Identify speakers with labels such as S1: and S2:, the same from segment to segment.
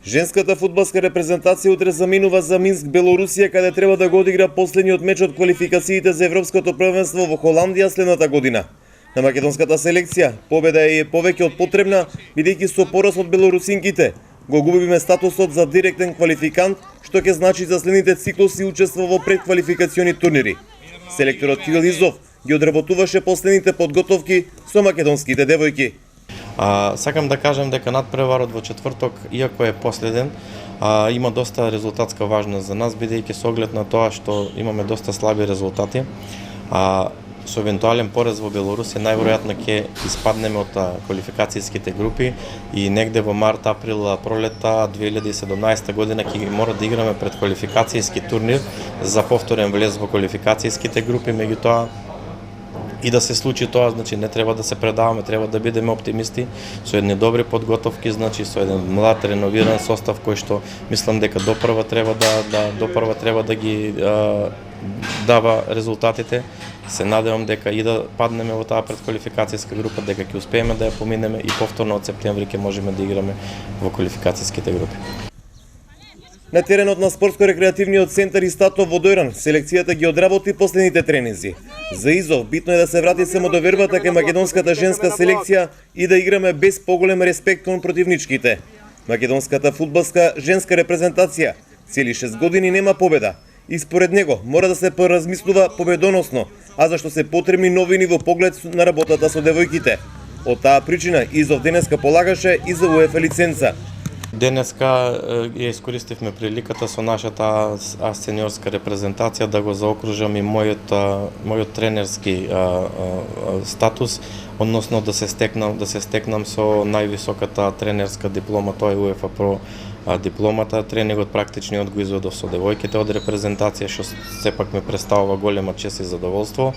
S1: Женската фудбалска репрезентација утре заминува за Минск, Белорусија, каде треба да го одигра последниот меч од квалификациите за Европското првенство во Холандија следната година. На македонската селекција победа е повеќе од потребна, бидејќи со пораз од белорусинките го губиме статусот за директен квалификант, што ќе значи за следните циклуси учество во предквалификациони турнири. Селекторот Кирил Изов ги одработуваше последните подготовки со македонските девојки.
S2: Сакам да кажам дека надпреварот во четврток, иако е последен, има доста резултатска важност за нас, бидејќи со оглед на тоа што имаме доста слаби резултати. Со евентуален порез во Белорусија најверојатно ќе испаднеме од квалификацијските групи и негде во март, април, пролета 2017 година ќе мора да играме пред квалификацијски турнир за повторен влез во квалификацијските групи, меѓутоа и да се случи тоа, значи не треба да се предаваме, треба да бидеме оптимисти со едни добри подготовки, значи со еден млад реновиран состав кој што мислам дека допрва треба да ги дава резултатите. Се надевам дека и да паднеме во таа предквалификацијска група, дека ќе успееме да ја поминеме и повторно од септември ќе можеме да играме во квалификацијските групи.
S1: На теренот на спортско-рекреативниот центар Истатов во Дојран, селекцијата ги одработи последните тренинзи. За Изов битно е да се врати самодовербата кај македонската женска селекција и да играме без поголем респект кон противничките. Македонската фудбалска женска репрезентација цели 6 години нема победа и според него мора да се поразмислува победоносно, а зашто се потребни новини во поглед на работата со девојките. Од таа причина Изов денеска полагаше и за УЕФА лиценца.
S2: Денеска ја искористивме приликата со нашата сениорска репрезентација да го заокружам и мојот тренерски статус, односно да се стекнам со највисоката тренерска диплома, тоа е УЕФА Про дипломата. Тренингот практичниот го изведов со девојките од репрезентација, што сепак ме представува голема чест и задоволство.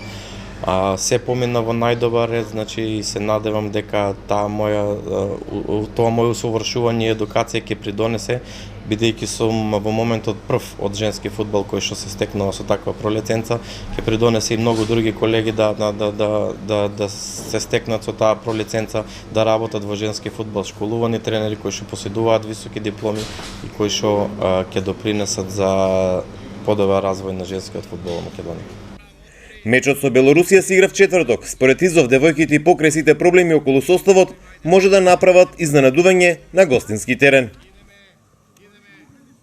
S2: Се помина во најдобар ред, значи и се надевам дека тоа моје усовршување и едукација ќе придонесе, бидејќи сум во моментот прв од женски фудбал кој што се стекнува со таква пролиценца, ќе придонесе и многу други колеги да се стекнат со таа пролиценца, да работат во женски фудбал, школувани тренери кои што поседуваат високи дипломи и кои што ќе допринесат за подобар развој на женскиот фудбал во Македонија.
S1: Мечот со Белорусија се игра в четврток. Според Изов, девојките и покрај сите проблеми околу составот може да направат изненадување на гостински терен.